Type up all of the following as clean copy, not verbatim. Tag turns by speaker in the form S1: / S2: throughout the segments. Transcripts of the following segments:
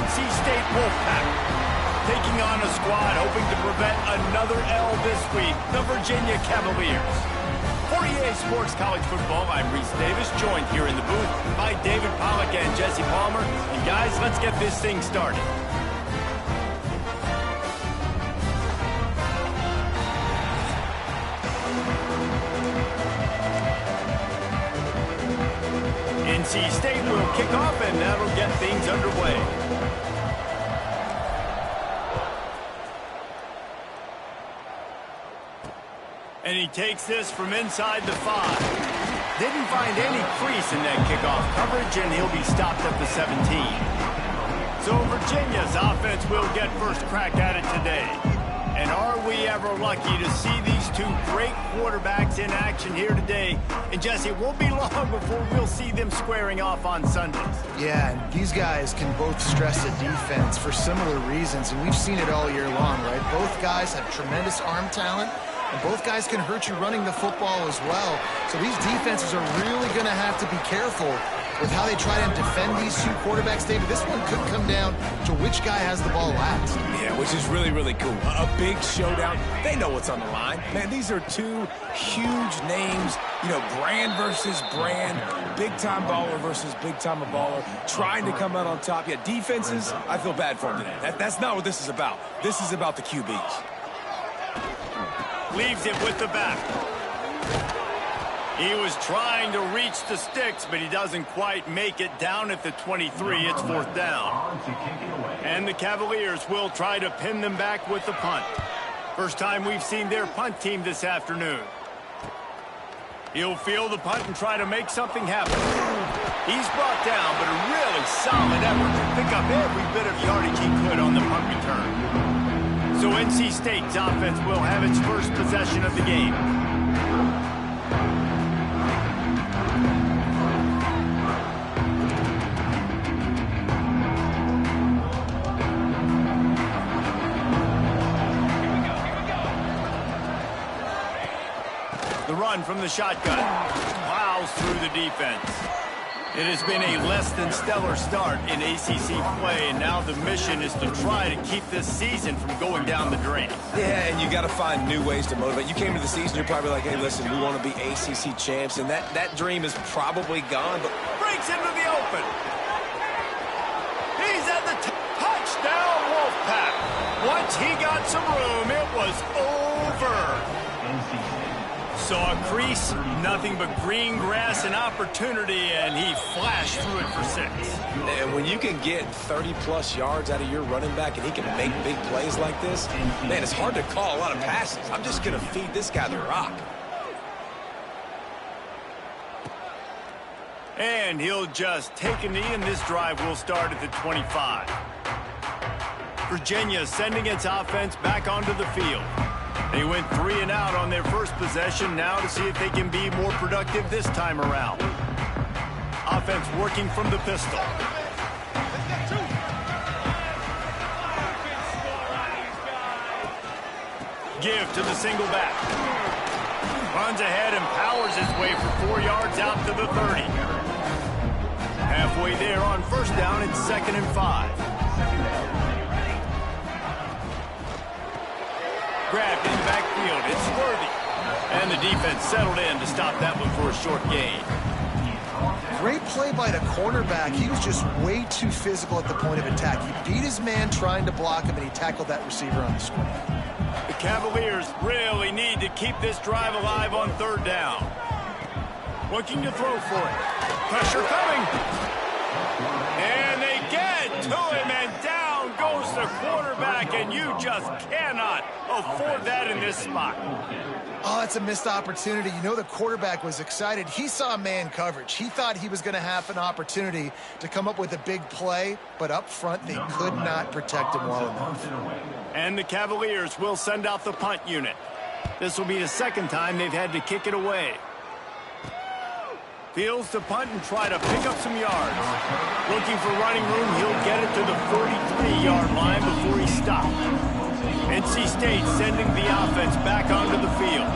S1: NC State Wolfpack, taking on a squad hoping to prevent another L this week, the Virginia Cavaliers. For EA Sports College Football, I'm Reese Davis, joined here in the booth by David Pollack and Jesse Palmer. And guys, let's get this thing started. NC State will kick off, and that'll get things underway. And he takes this from inside the 5. Didn't find any crease in that kickoff coverage, and he'll be stopped at the 17. So Virginia's offense will get first crack at it today. And are we ever lucky to see these two great quarterbacks in action here today? And Jesse, it won't be long before we'll see them squaring off on Sundays.
S2: Yeah, and these guys can both stress the defense for similar reasons, and we've seen it all year long, right? Both guys have tremendous arm talent, and both guys can hurt you running the football as well. So these defenses are really going to have to be careful with how they try to defend these two quarterbacks, David. This one could come down to which guy has the ball last.
S3: Yeah, which is really, really cool. A big showdown. They know what's on the line. Man, these are two huge names, you know, brand versus brand, big-time baller versus big-time baller, trying to come out on top. Yeah, defenses, I feel bad for them today. That's not what this is about. This is about the QBs.
S1: Leaves it with the back. He was trying to reach the sticks, but he doesn't quite make it down at the 23. It's fourth down. And the Cavaliers will try to pin them back with the punt. First time we've seen their punt team this afternoon. He'll field the punt and try to make something happen. He's brought down, but a really solid effort to pick up every bit of yardage he could on the punt return. So NC State's offense will have its first possession of the game. The run from the shotgun plows through the defense. It has been a less than stellar start in ACC play, and now the mission is to try to keep this season from going down the drain.
S3: Yeah, and you got to find new ways to motivate. You came into the season, you're probably like, hey, listen, we want to be ACC champs, and that dream is probably gone. But
S1: breaks into the open. He's at the touchdown, Wolfpack. Once he got some room, it was over. Saw a crease, nothing but green grass and opportunity, and he flashed through it for 6.
S3: And when you can get 30-plus yards out of your running back and he can make big plays like this, man, it's hard to call a lot of passes. I'm just going to feed this guy the rock.
S1: And he'll just take a knee, and this drive will start at the 25. Virginia sending its offense back onto the field. They went 3 and out on their first possession, now to see if they can be more productive this time around. Offense working from the pistol. Give to the single back. Runs ahead and powers his way for 4 yards out to the 30. Halfway there on first down, it's 2nd and 5. Grabbed in the backfield, it's Worthy. And the defense settled in to stop that one for a short gain.
S2: Great play by the cornerback. He was just way too physical at the point of attack. He beat his man trying to block him, and he tackled that receiver on the screen.
S1: The Cavaliers really need to keep this drive alive on 3rd down. Looking to throw for it. Pressure coming. And they get to him, and down goes the quarterback, and you just cannot afford that in this spot.
S2: Oh, it's a missed opportunity. You know, the quarterback was excited. He saw man coverage. He thought he was going to have an opportunity to come up with a big play, but up front they could not protect him well enough.
S1: And the Cavaliers will send out the punt unit. This will be the 2nd time they've had to kick it away. Fields to punt and try to pick up some yards. Looking for running room, he'll get it to the 43-yard line before he's stopped. NC State sending the offense back onto the field.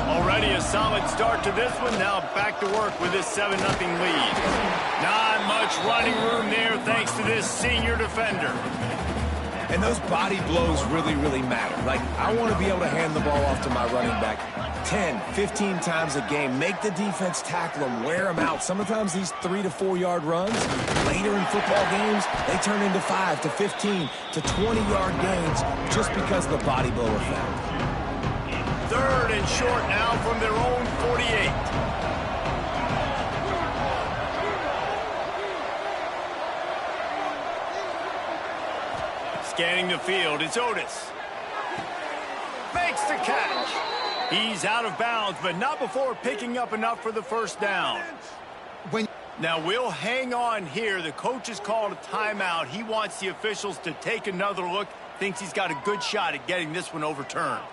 S1: Already a solid start to this one. Now back to work with this 7-0 lead. Not much running room there thanks to this senior defender.
S3: And those body blows really, really matter. Like, I want to be able to hand the ball off to my running back 10, 15 times a game. Make the defense tackle them, wear them out. Sometimes these 3 to 4 yard runs, later in football games, they turn into 5 to 15 to 20-yard gains just because of the body blow effect.
S1: 3rd and short now from their own 48. Scanning the field, it's Otis. Makes the catch. He's out of bounds, but not before picking up enough for the first down. Now we'll hang on here. The coach has called a timeout. He wants the officials to take another look. Thinks he's got a good shot at getting this one overturned.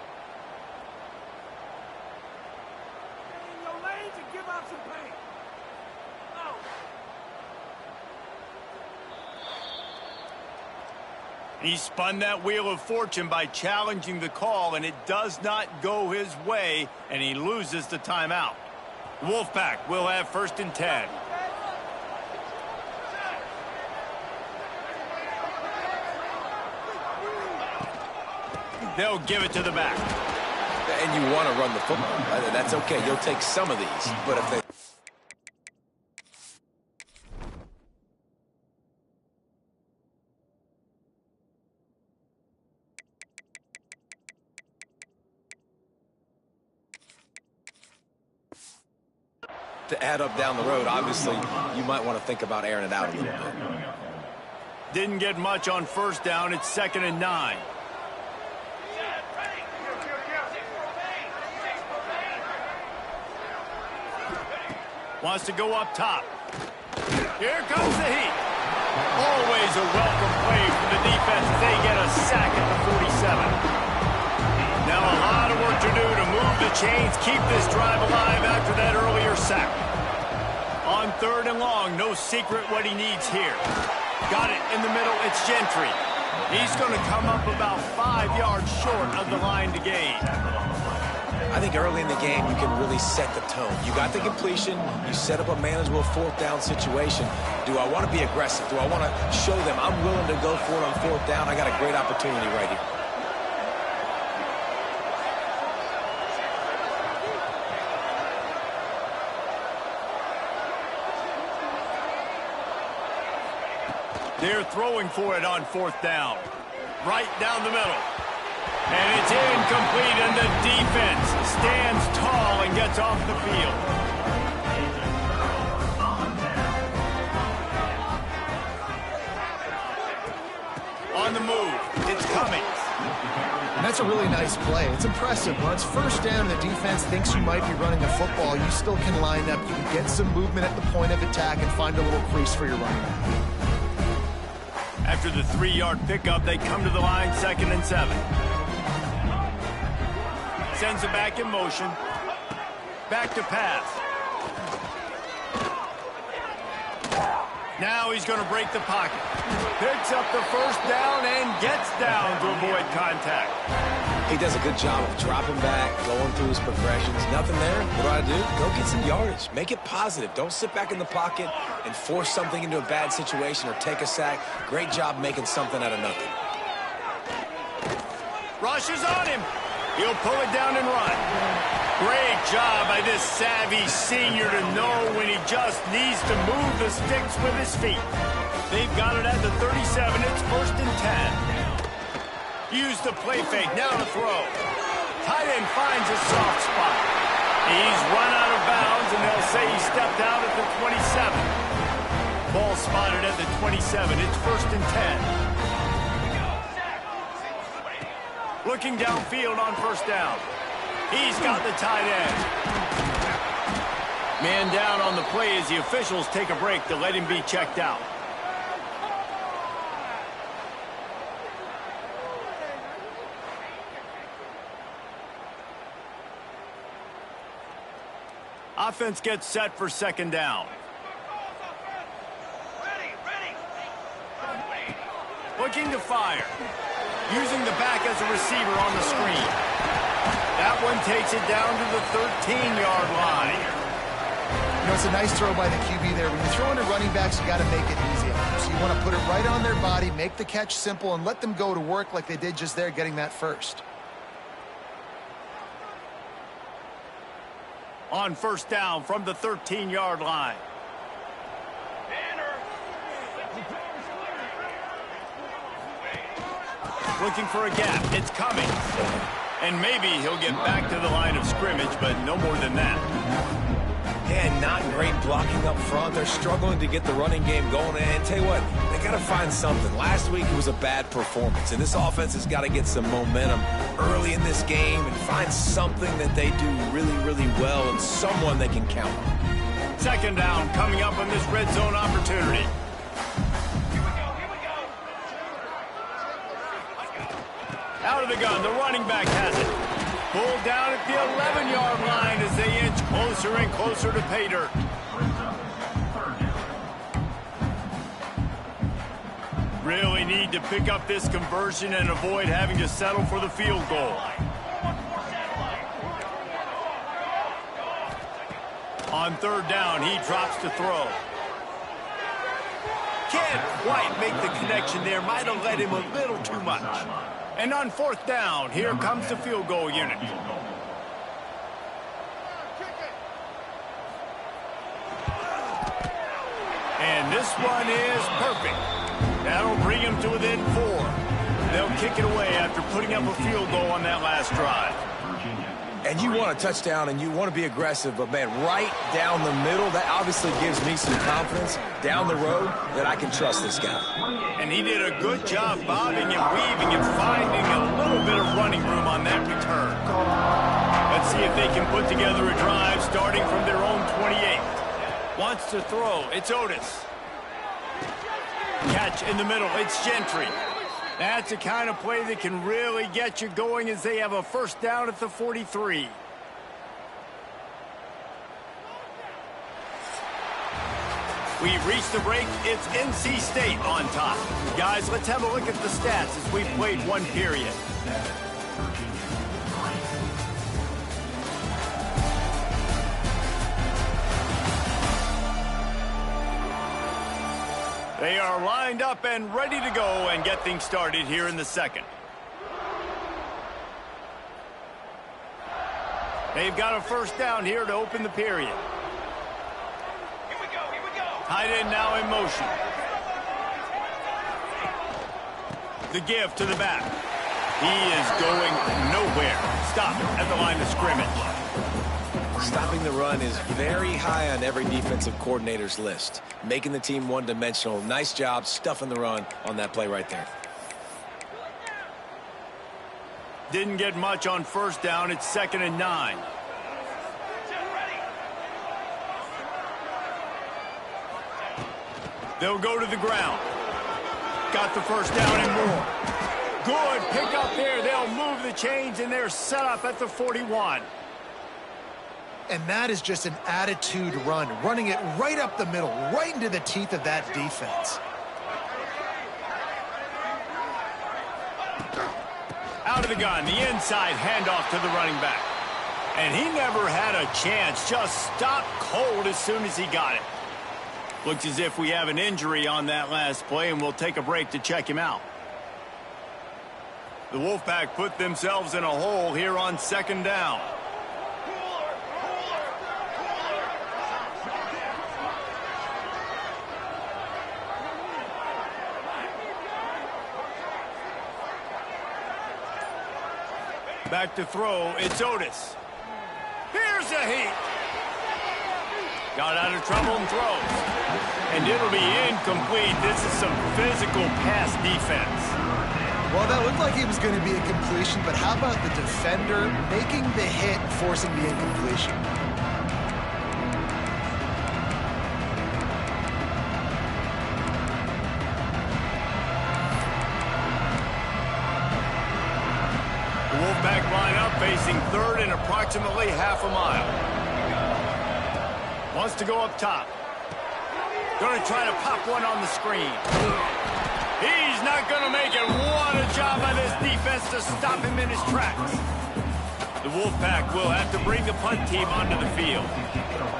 S1: He spun that wheel of fortune by challenging the call, and it does not go his way, and he loses the timeout. Wolfpack will have 1st and 10. They'll give it to the back.
S3: And you want to run the football. That's okay. You'll take some of these, but if they... to add up down the road, obviously, you might want to think about airing it out a little bit.
S1: Didn't get much on 1st down. It's 2nd and 9. Wants to go up top. Here comes the heat. Always a welcome play from the defense as they get a sack at the 47. Now a lot of work to do to move the chains, keep this drive alive after that earlier sack. On 3rd and long, no secret what he needs here. Got it in the middle, it's Gentry. He's going to come up about 5 yards short of the line to gain.
S3: I think early in the game, you can really set the tone. You got the completion, you set up a manageable 4th down situation. Do I want to be aggressive? Do I want to show them I'm willing to go for it on 4th down? I got a great opportunity right here.
S1: They're throwing for it on 4th down. Right down the middle. And it's incomplete, and the defense stands tall and gets off the field. On the move, it's Cummings.
S2: And that's a really nice play. It's impressive. When it's 1st down and the defense thinks you might be running the football, you still can line up. You can get some movement at the point of attack and find a little crease for your running back.
S1: After the 3-yard pickup, they come to the line, 2nd and 7. Sends it back in motion. Back to pass. Now he's going to break the pocket. Picks up the 1st down and gets down to avoid contact.
S3: He does a good job of dropping back, going through his progressions. Nothing there. What do? Go get some yardage. Make it positive. Don't sit back in the pocket and force something into a bad situation or take a sack. Great job making something out of nothing.
S1: Rush is on him. He'll pull it down and run. Great job by this savvy senior to know when he just needs to move the sticks with his feet. They've got it at the 37. It's 1st and 10. Use the play fake. Now to throw. Tight end finds a soft spot. He's run out of bounds, and they'll say he stepped out at the 27. Ball spotted at the 27. It's 1st and 10. Looking downfield on 1st down. He's got the tight end. Man down on the play as the officials take a break to let him be checked out. Offense gets set for 2nd down. Looking to fire. Using the back as a receiver on the screen. That one takes it down to the 13-yard line.
S2: You know, it's a nice throw by the QB there. When you're throwing to running backs, you got to make it easy on them. So you want to put it right on their body, make the catch simple, and let them go to work like they did just there, getting that first.
S1: On first down from the 13-yard line. Looking for a gap. It's coming. And maybe he'll get back to the line of scrimmage, but no more than that.
S3: Yeah, not great blocking up front. They're struggling to get the running game going. And tell you what, they got to find something. Last week it was a bad performance, and this offense has got to get some momentum early in this game and find something that they do really, really well and someone they can count on.
S1: Second down coming up on this red zone opportunity. Out of the gun, the running back has it. Pulled down at the 11-yard line as they inch closer and closer to pay dirt. Really need to pick up this conversion and avoid having to settle for the field goal. On third down, he drops to throw. Can't quite make the connection there. Might have let him a little too much. And on fourth down, here comes the field goal unit. And this one is perfect. That'll bring him to within 4. They'll kick it away after putting up a field goal on that last drive.
S3: And you want a touchdown and you want to be aggressive, but man, right down the middle, that obviously gives me some confidence down the road that I can trust this guy.
S1: And he did a good job bobbing and weaving and finding a little bit of running room on that return. Let's see if they can put together a drive starting from their own 28. Wants to throw. It's Otis. Catch in the middle. It's Gentry. That's the kind of play that can really get you going as they have a first down at the 43. We've reached the break. It's NC State on top. Guys, let's have a look at the stats as we've played one period. They are lined up and ready to go and get things started here in the second. They've got a first down here to open the period. Here we go. Tight end now in motion. The give to the back. He is going nowhere. Stop at the line of scrimmage.
S3: Stopping the run is very high on every defensive coordinator's list. Making the team one-dimensional. Nice job stuffing the run on that play right there.
S1: Didn't get much on first down. It's 2nd and 9. They'll go to the ground. Got the first down and more. Good pick up there. They'll move the chains, and they're set up at the 41.
S2: And that is just an attitude run, running it right up the middle, right into the teeth of that defense.
S1: Out of the gun, the inside handoff to the running back. And he never had a chance, just stopped cold as soon as he got it. Looks as if we have an injury on that last play, and we'll take a break to check him out. The Wolfpack put themselves in a hole here on 2nd down. Back to throw, it's Otis. Here's a heat. Got out of trouble and throws. And it'll be incomplete. This is some physical pass defense.
S2: Well, that looked like it was going to be a completion, but how about the defender making the hit, forcing the incompletion?
S1: The Wolfpack line up, facing 3rd and approximately half a mile. Wants to go up top. Going to try to pop one on the screen. He's not going to make it. What a job by this defense to stop him in his tracks. The Wolfpack will have to bring the punt team onto the field.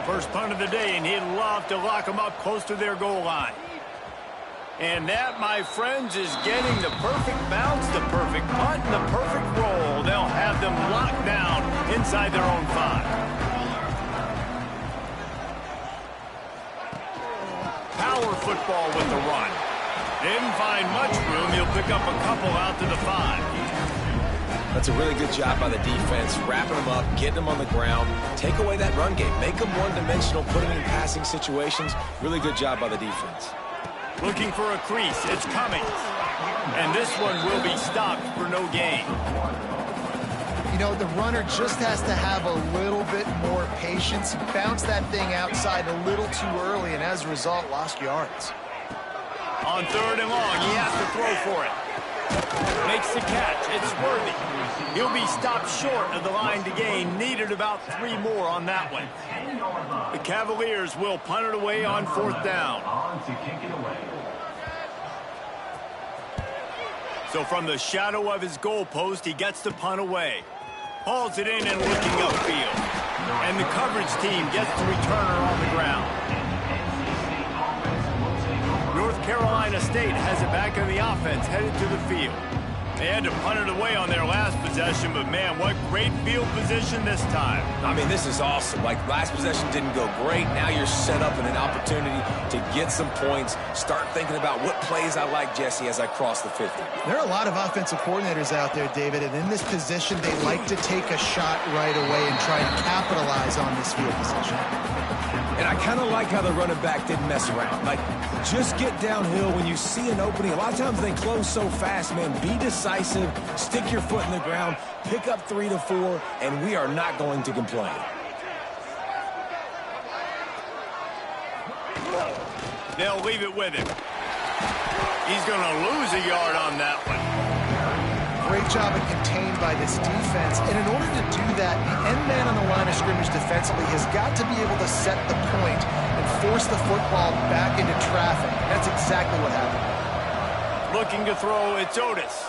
S1: First punt of the day, and he'd love to lock them up close to their goal line. And that, my friends, is getting the perfect bounce, the perfect punt, and the perfect roll. They'll have them locked down inside their own 5. Power football with the run. Didn't find much room. He'll pick up a couple out to the 5.
S3: That's a really good job by the defense, wrapping them up, getting them on the ground, take away that run game, make them one-dimensional, put them in passing situations. Really good job by the defense.
S1: Looking for a crease. It's coming. And this one will be stopped for no gain.
S2: You know, the runner just has to have a little bit more patience. He bounced that thing outside a little too early, and as a result, lost yards.
S1: On 3rd and long, he has to throw for it. Makes the catch. It's worthy. He'll be stopped short of the line to gain. Needed about 3 more on that one. The Cavaliers will punt it away on 4th down. So from the shadow of his goalpost, he gets the punt away. Hauls it in and looking upfield. And the coverage team gets the returner on the ground. North Carolina State has it back in the offense, headed to the field. They had to punt it away on their last possession, but man, what great field position this time.
S3: I mean, this is awesome. Like, last possession didn't go great. Now you're set up in an opportunity to get some points. Start thinking about what plays I like, Jesse, as I cross the 50.
S2: There are a lot of offensive coordinators out there, David, and in this position, they like to take a shot right away and try and capitalize on this field position.
S3: And I kind of like how the running back didn't mess around. Like, just get downhill when you see an opening. A lot of times they close so fast, man. Be decisive, stick your foot in the ground, pick up 3 to 4, and we are not going to complain.
S1: They'll leave it with him. He's going to lose a yard on that one.
S2: Great job and contained by this defense. And in order to do that, the end man on the line of scrimmage defensively has got to be able to set the point and force the football back into traffic. That's exactly what happened.
S1: Looking to throw, it's Otis.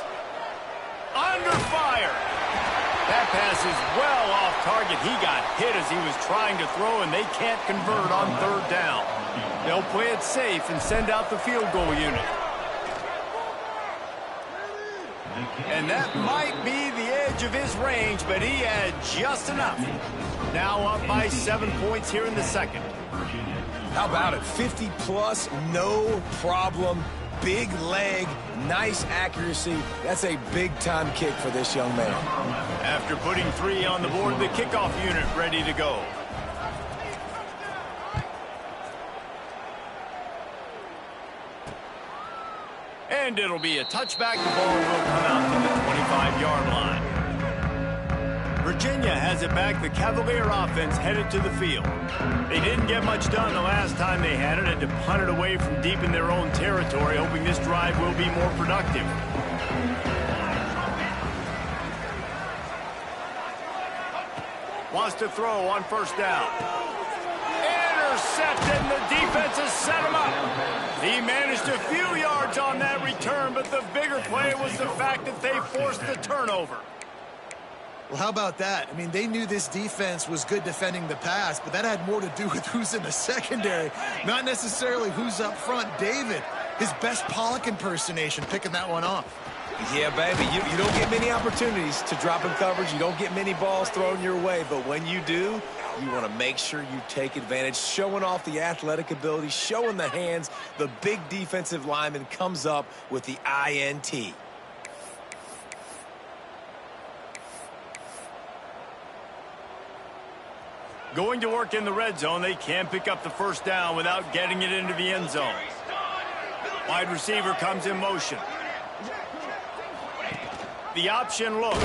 S1: Under fire. That pass is well off target. He got hit as he was trying to throw, and they can't convert on 3rd down. They'll play it safe and send out the field goal unit. And that might be the edge of his range, but he had just enough. Now up by 7 points here in the 2nd.
S3: How about it? 50-plus, no problem. Big leg, nice accuracy. That's a big-time kick for this young man.
S1: After putting 3 on the board, the kickoff unit ready to go. And it'll be a touchback. The ball will come out to the 25-yard line. Virginia has it back. The Cavalier offense headed to the field. They didn't get much done the last time they had it. Had to punt it away from deep in their own territory, hoping this drive will be more productive. Wants to throw on 1st down. Intercepted, and the defense has set him up. He managed a few yards on that return, but the bigger play was the fact that they forced the turnover.
S2: Well, how about that? I mean, they knew this defense was good defending the pass, but that had more to do with who's in the secondary, not necessarily who's up front. David, his best Pollock impersonation, picking that one off.
S3: Yeah, baby, you don't get many opportunities to drop in coverage. You don't get many balls thrown your way, but when you do, you want to make sure you take advantage, showing off the athletic ability, showing the hands. The big defensive lineman comes up with the INT.
S1: Going to work in the red zone. They can't pick up the 1st down without getting it into the end zone. Wide receiver comes in motion. The option look.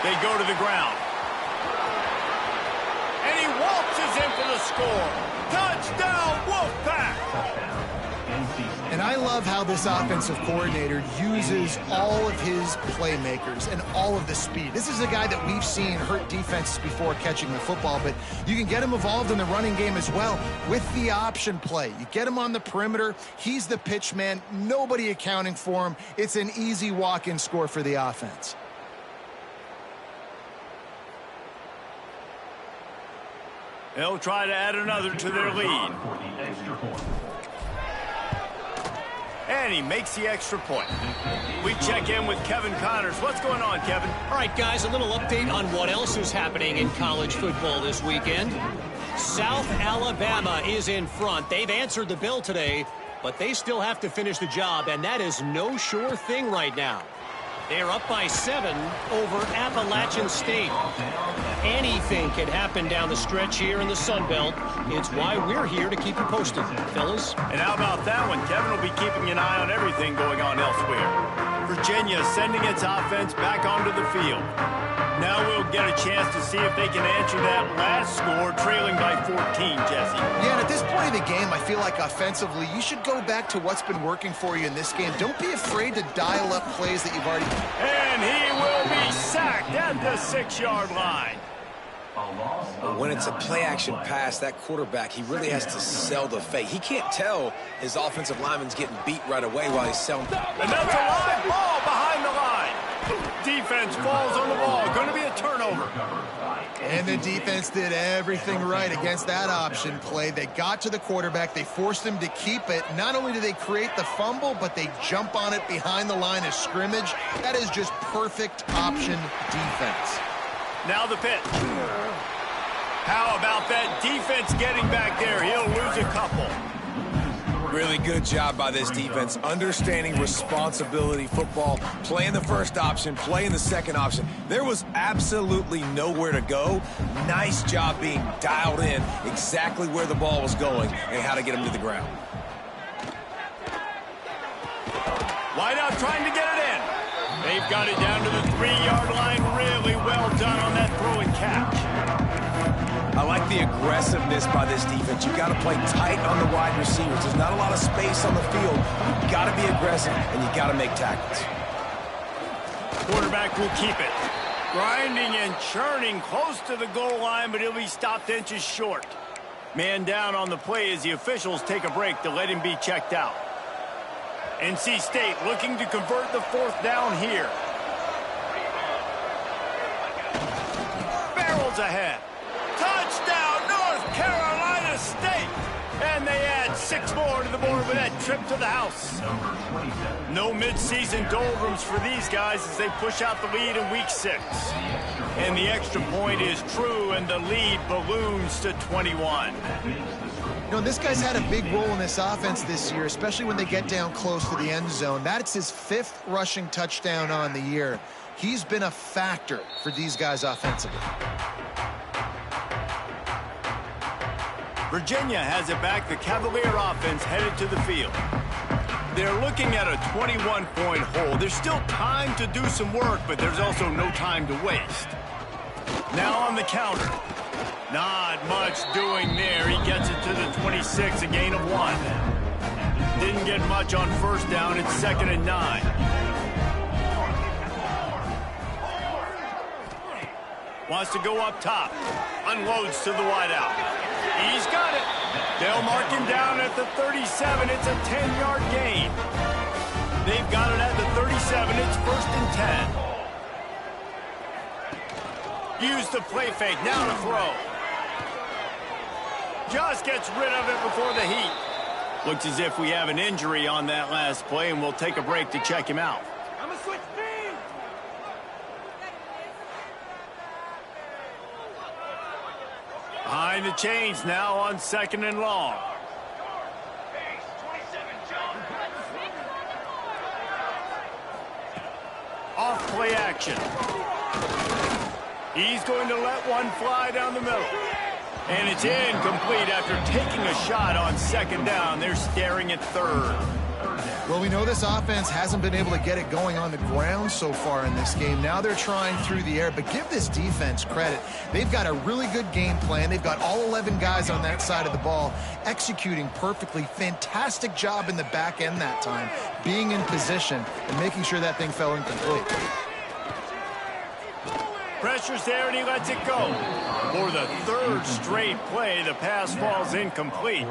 S1: They go to the ground. And he waltzes in for the score. Touchdown, Wolfpack!
S2: And I love how this offensive coordinator uses all of his playmakers and all of the speed. This is a guy that we've seen hurt defenses before catching the football, but you can get him involved in the running game as well with the option play. You get him on the perimeter. He's the pitch man. Nobody accounting for him. It's an easy walk-in score for the offense.
S1: They'll try to add another to their lead. And he makes the extra point. We check in with Kevin Connors. What's going on, Kevin?
S4: All right, guys, a little update on what else is happening in college football this weekend. South Alabama is in front. They've answered the bell today, but they still have to finish the job, and that is no sure thing right now. They're up by 7 over Appalachian State. Anything can happen down the stretch here in the Sun Belt. It's why we're here to keep you posted, fellas.
S1: And how about that one? Kevin will be keeping an eye on everything going on elsewhere. Virginia sending its offense back onto the field. Now we'll get a chance to see if they can answer that last score, trailing by 14, Jesse.
S2: Yeah, and at this point of the game, I feel like offensively, you should go back to what's been working for you in this game. Don't be afraid to dial up plays that you've already...
S1: And he will be sacked at the 6-yard line.
S3: When it's a play-action pass, that quarterback, he really has to sell the fake. He can't tell his offensive lineman's getting beat right away while he's selling.
S1: And that's a live ball behind the line. Defense falls on the ball. Going to be a turnover.
S2: And the defense did everything right against that option play. They got to the quarterback. They forced him to keep it. Not only do they create the fumble, but they jump on it behind the line of scrimmage. That is just perfect option defense.
S1: Now the pitch. How about that defense getting back there? He'll lose a couple.
S3: Really good job by this defense, understanding responsibility football, playing the first option, playing the second option. There was absolutely nowhere to go. Nice job being dialed in exactly where the ball was going and how to get him to the ground.
S1: Wideout trying to get it in. They've got it down to the 3-yard line. Really well done on that throw and catch.
S3: I like the aggressiveness by this defense. You got to play tight on the wide receivers. There's not a lot of space on the field. You got to be aggressive, and you got to make tackles.
S1: Quarterback will keep it. Grinding and churning close to the goal line, but he'll be stopped inches short. Man down on the play as the officials take a break to let him be checked out. NC State looking to convert the 4th down here. Barrels ahead. Touchdown, North Carolina State! And they add 6 more to the board with that trip to the house. No midseason doldrums for these guys as they push out the lead in week 6. And the extra point is true, and the lead balloons to 21.
S2: You know, this guy's had a big role in this offense this year, especially when they get down close to the end zone. That's his 5th rushing touchdown on the year. He's been a factor for these guys offensively.
S1: Virginia has it back. The Cavalier offense headed to the field. They're looking at a 21-point hole. There's still time to do some work, but there's also no time to waste. Now on the counter. Not much doing there. He gets it to the 26, a gain of 1. Didn't get much on 1st down. It's 2nd and 9. Wants to go up top. Unloads to the wideout. He's got it. They'll mark him down at the 37. It's a 10-yard gain. They've got it at the 37. It's 1st and 10. Use the play fake. Now to throw. Just gets rid of it before the heat. Looks as if we have an injury on that last play, and we'll take a break to check him out.
S5: I'm gonna switch teams.
S1: Behind the chains now on 2nd and long. Off play action. He's going to let one fly down the middle. And it's incomplete after taking a shot on 2nd down. They're staring at 3rd.
S2: Well, we know this offense hasn't been able to get it going on the ground so far in this game. Now they're trying through the air, but give this defense credit. They've got a really good game plan. They've got all 11 guys on that side of the ball executing perfectly. Fantastic job in the back end that time, being in position and making sure that thing fell incomplete.
S1: Pressure's there, and he lets it go. For the 3rd straight play, the pass falls incomplete.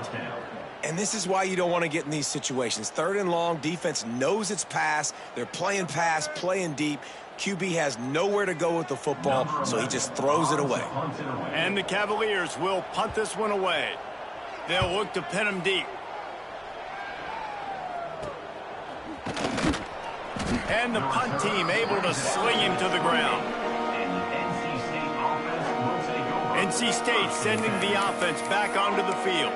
S3: And this is why you don't want to get in these situations. 3rd and long, defense knows it's pass. They're playing pass, playing deep. QB has nowhere to go with the football, so he just throws it away.
S1: And the Cavaliers will punt this one away. They'll look to pin him deep. And the punt team able to sling him to the ground. NC State sending the offense back onto the field.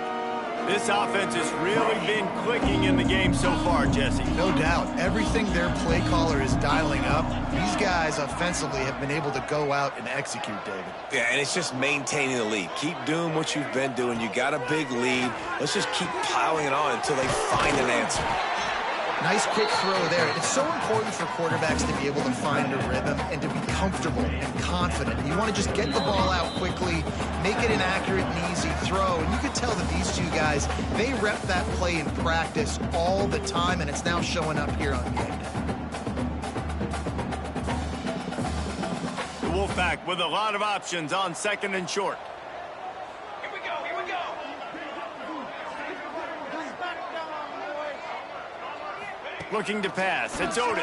S1: This offense has really been clicking in the game so far, Jesse.
S2: No doubt. Everything their play caller is dialing up, these guys offensively have been able to go out and execute, David.
S3: Yeah, and it's just maintaining the lead. Keep doing what you've been doing. You got a big lead. Let's just keep piling it on until they find an answer.
S2: Nice quick throw there. It's so important for quarterbacks to be able to find a rhythm and to be comfortable and confident. You want to just get the ball out quickly, make it an accurate and easy throw. And you can tell that these two guys, they rep that play in practice all the time, and it's now showing up here on game day.
S1: The Wolfpack with a lot of options on second and short. Looking to pass. It's Otis.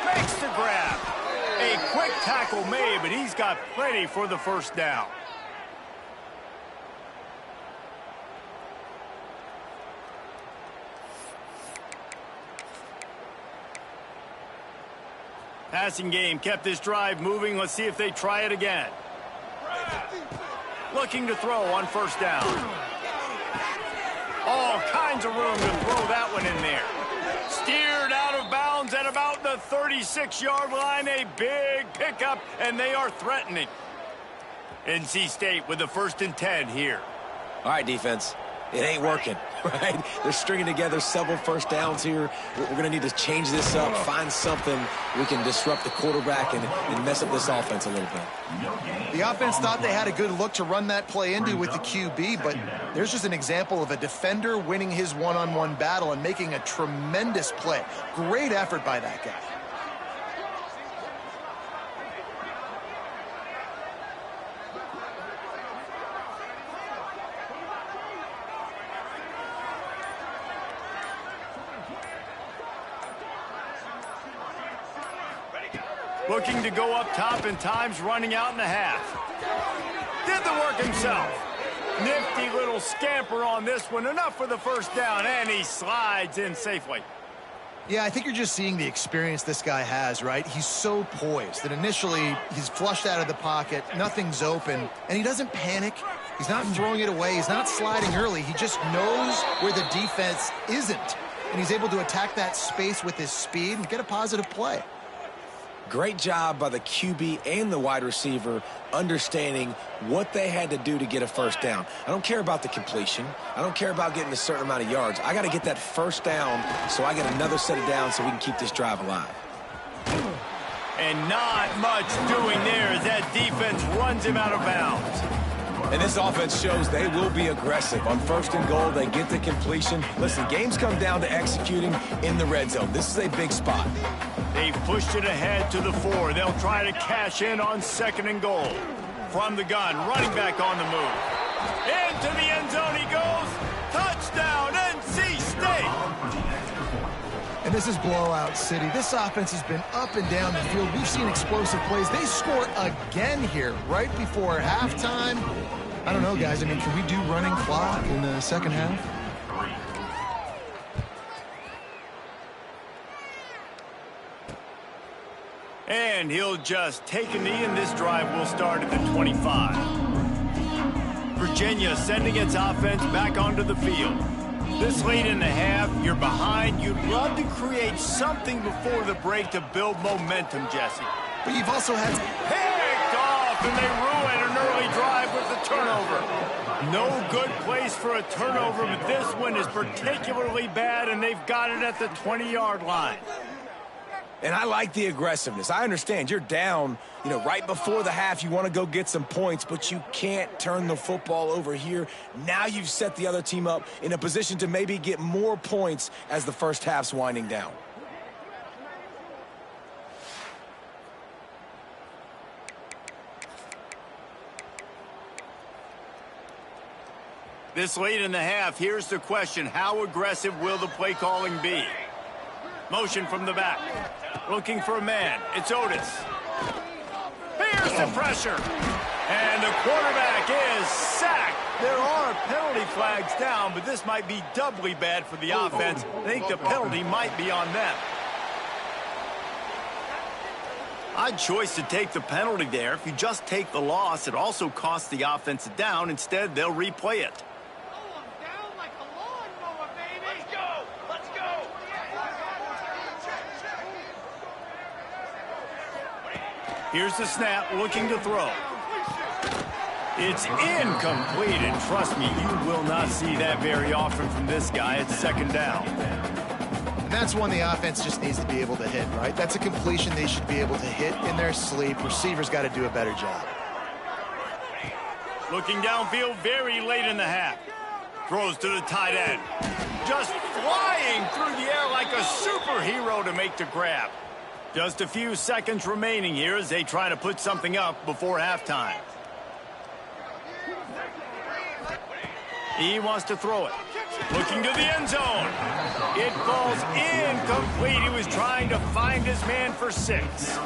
S1: Makes the grab. A quick tackle made, but he's got plenty for the first down. Passing game kept this drive moving. Let's see if they try it again. Looking to throw on first down. All kinds of room to throw that one in there. Steered out of bounds at about the 36-yard line. A big pickup, and they are threatening. NC State with the 1st and 10 here.
S3: All right, defense. It ain't working, right? They're stringing together several first downs here. We're going to need to change this up, find something we can disrupt the quarterback and mess up this offense a little bit.
S2: The offense thought they had a good look to run that play into with the QB, but there's just an example of a defender winning his one-on-one battle and making a tremendous play. Great effort by that guy.
S1: Looking to go up top, and time's running out in the half. Did the work himself. Nifty little scamper on this one. Enough for the first down, and he slides in safely.
S2: Yeah, I think you're just seeing the experience this guy has, right? He's so poised that initially he's flushed out of the pocket, nothing's open, and he doesn't panic. He's not throwing it away. He's not sliding early. He just knows where the defense isn't, and he's able to attack that space with his speed and get a positive play.
S3: Great job by the QB and the wide receiver understanding what they had to do to get a first down. I don't care about the completion. I don't care about getting a certain amount of yards. I got to get that first down so I get another set of downs so we can keep this drive alive.
S1: And not much doing there as that defense runs him out of bounds.
S3: And this offense shows they will be aggressive. On 1st and goal, they get the completion. Listen, games come down to executing in the red zone. This is a big spot.
S1: They've pushed it ahead to the 4. They'll try to cash in on 2nd and goal. From the gun, running back on the move. Into the end zone he goes. Touchdown, NC State.
S2: And this is blowout city. This offense has been up and down the field. We've seen explosive plays. They score again here right before halftime. I don't know, guys. I mean, can we do running clock in the second half?
S1: And he'll just take a knee, and this drive will start at the 25. Virginia sending its offense back onto the field. This late in the half, you're behind. You'd love to create something before the break to build momentum, Jesse.
S2: But you've also had
S1: picked off, and they ruin an early drive with the turnover. No good place for a turnover, but this one is particularly bad, and they've got it at the 20-yard line.
S3: And I like the aggressiveness. I understand you're down, right before the half. You want to go get some points, but you can't turn the football over here. Now you've set the other team up in a position to maybe get more points as the first half's winding down.
S1: This late in the half, here's the question. How aggressive will the play calling be? Motion from the back. Looking for a man. It's Otis. Here's the pressure. And the quarterback is sacked. There are penalty flags down, but this might be doubly bad for the offense. I think the penalty might be on them. Odd choice to take the penalty there. If you just take the loss, it also costs the offense a down. Instead, they'll replay it. Here's the snap, looking to throw. It's incomplete, and trust me, you will not see that very often from this guy. It's second down.
S2: And that's one the offense just needs to be able to hit, right? That's a completion they should be able to hit in their sleep. Receivers got to do a better job.
S1: Looking downfield very late in the half. Throws to the tight end. Just flying through the air like a superhero to make the grab. Just a few seconds remaining here as they try to put something up before halftime. He wants to throw it. Looking to the end zone. It falls incomplete. He was trying to find his man for 6.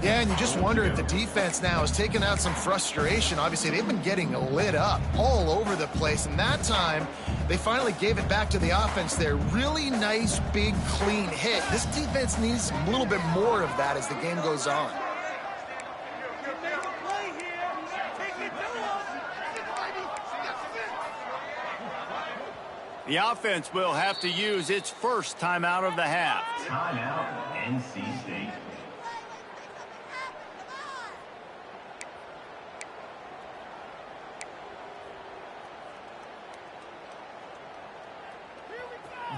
S2: Yeah, and you just wonder if the defense now has taken out some frustration. Obviously, they've been getting lit up all over the place. And that time, they finally gave it back to the offense there. Really nice, big, clean hit. This defense needs a little bit more of that as the game goes on.
S1: The offense will have to use its first timeout of the half.
S5: Timeout, NC State.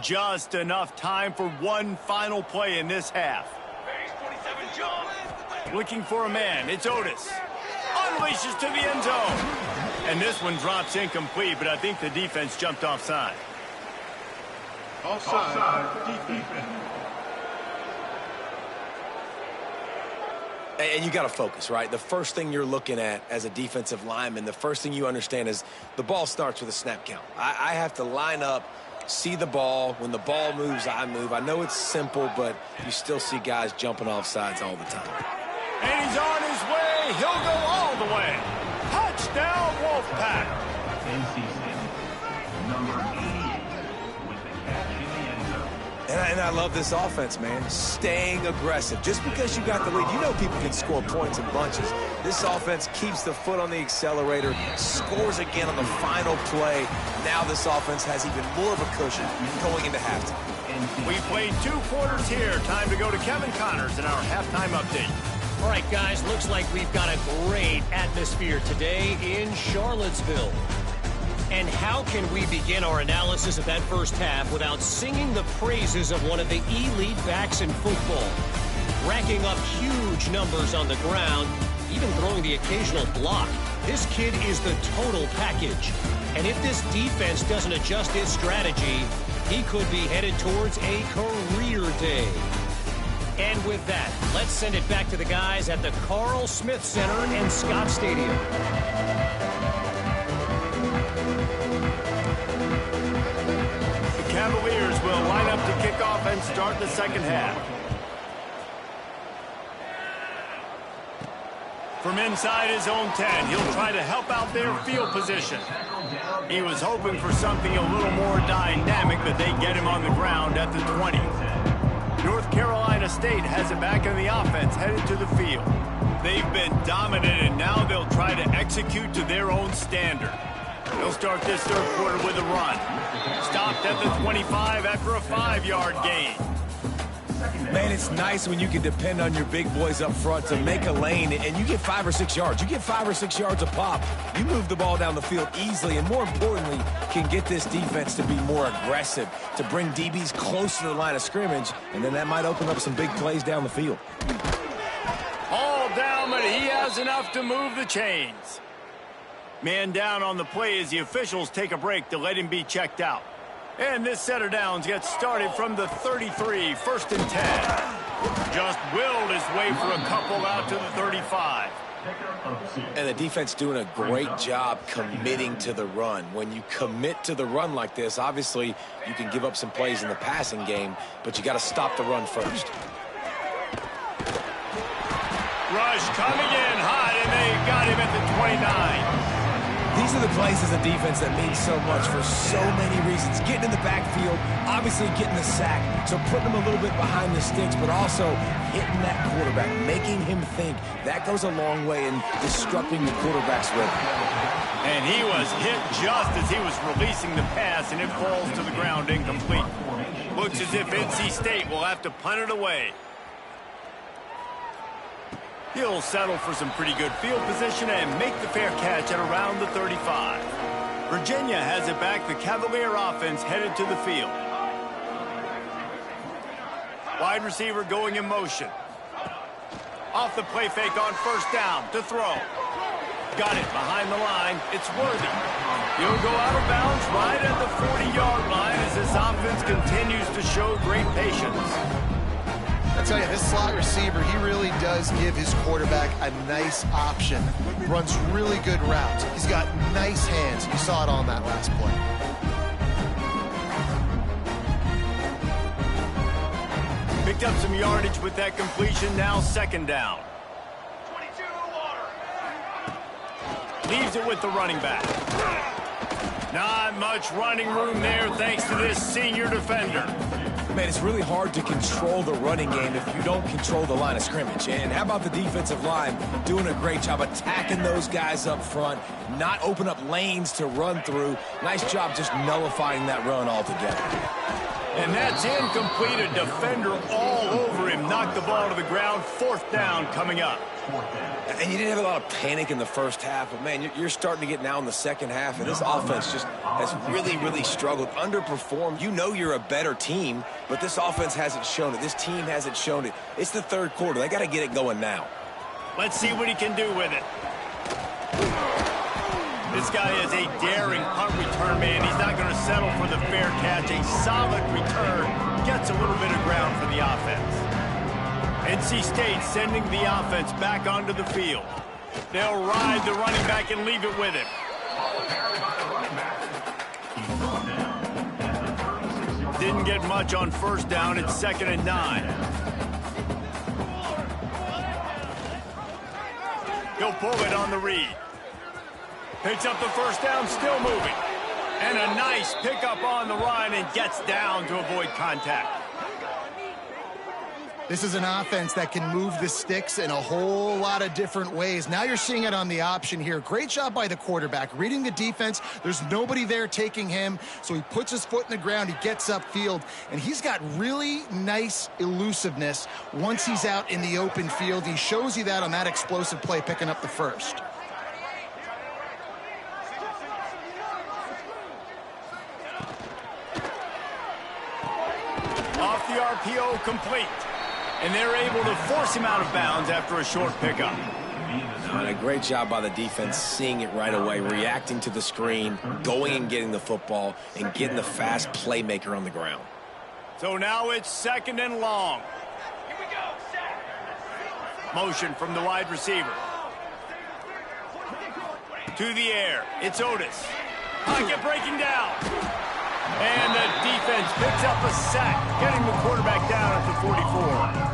S1: Just enough time for one final play in this half. Looking for a man. It's Otis. Unleashes to the end zone. And this one drops incomplete, but I think the defense jumped offside.
S5: Offside, defense.
S3: And you got to focus, right? The first thing you're looking at as a defensive lineman, the first thing you understand is the ball starts with a snap count. I have to line up, see the ball. When the ball moves, I move. I know it's simple, but you still see guys jumping off sides all the time.
S1: And he's on his way. He'll go all the way. Touchdown, Wolfpack.
S5: NC State, number 88, with the catch in the end zone.
S3: And I love this offense, man. Staying aggressive. Just because you got the lead, you know people can score points in bunches. This offense keeps the foot on the accelerator, scores again on the final play. Now this offense has even more of a cushion going into halftime.
S1: We played 2 quarters here. Time to go to Kevin Connors in our halftime update.
S4: All right, guys, looks like we've got a great atmosphere today in Charlottesville. And how can we begin our analysis of that first half without singing the praises of one of the elite backs in football? Racking up huge numbers on the ground, even throwing the occasional block. This kid is the total package. And if this defense doesn't adjust its strategy, he could be headed towards a career day. And with that, let's send it back to the guys at the Carl Smith Center in Scott Stadium.
S1: The Cavaliers will line up to kick off and start the second half. From inside his own 10, he'll try to help out their field position. He was hoping for something a little more dynamic, but they get him on the ground at the 20. North Carolina State has it back in the offense, headed to the field. They've been dominant, and now they'll try to execute to their own standard. They'll start this third quarter with a run. Stopped at the 25 after a 5-yard gain.
S3: Man, it's nice when you can depend on your big boys up front to make a lane, and you get 5 or 6 yards. You get 5 or 6 yards a pop. You move the ball down the field easily, and more importantly, can get this defense to be more aggressive, to bring DBs close to the line of scrimmage, and then that might open up some big plays down the field.
S1: All down, but he has enough to move the chains. Man down on the play as the officials take a break to let him be checked out. And this set of downs gets started from the 33, 1st and 10. Just willed his way for a couple out to the 35.
S3: And the defense doing a great job committing to the run. When you commit to the run like this, obviously you can give up some plays in the passing game, but you got to stop the run first.
S1: Rush coming in hot, and they got him at the 29.
S3: These are the plays as a defense that mean so much for so many reasons. Getting in the backfield, obviously getting the sack, so putting him a little bit behind the sticks, but also hitting that quarterback, making him think. That goes a long way in disrupting the quarterback's rhythm.
S1: And he was hit just as he was releasing the pass, and it falls to the ground incomplete. Looks as if NC State will have to punt it away. He'll settle for some pretty good field position and make the fair catch at around the 35. Virginia has it back. The Cavalier offense headed to the field. Wide receiver going in motion. Off the play fake on first down to throw. Got it behind the line. It's Worthy. He'll go out of bounds right at the 40-yard line as this offense continues to show great patience.
S2: I tell you, this slot receiver, he really does give his quarterback a nice option. Runs really good routes. He's got nice hands. You saw it on that last play.
S1: Picked up some yardage with that completion. Now second down. Leaves it with the running back. Not much running room there thanks to this senior defender.
S3: Man, it's really hard to control the running game if you don't control the line of scrimmage. And how about the defensive line doing a great job attacking those guys up front, not open up lanes to run through. Nice job just nullifying that run altogether.
S1: And that's incomplete. A defender all over him. Knocked the ball to the ground. Fourth down coming up.
S3: And you didn't have a lot of panic in the first half, but, man, you're starting to get now in the second half, and this offense just has really, really struggled, underperformed. You know you're a better team, but this offense hasn't shown it. This team hasn't shown it. It's the third quarter. They got to get it going now.
S1: Let's see what he can do with it. This guy is a daring punt return man. He's not going to settle for the fair catch. A solid return. Gets a little bit of ground for the offense. NC State sending the offense back onto the field. They'll ride the running back and leave it with him. Didn't get much on first down. It's 2nd and 9. He'll pull it on the read. Picks up the first down, still moving. And a nice pickup on the run and gets down to avoid contact.
S2: This is an offense that can move the sticks in a whole lot of different ways. Now you're seeing it on the option here. Great job by the quarterback. Reading the defense, there's nobody there taking him, so he puts his foot in the ground, he gets upfield, and he's got really nice elusiveness once he's out in the open field. He shows you that on that explosive play, picking up the first.
S1: Off the RPO, complete. And they're able to force him out of bounds after a short pickup.
S3: And a great job by the defense, seeing it right away, reacting to the screen, going and getting the football, and getting the fast playmaker on the ground.
S1: So now it's 2nd and long. Motion from the wide receiver. To the air. It's Otis. Pocket breaking down. And the defense picks up a sack, getting the quarterback down at the 44.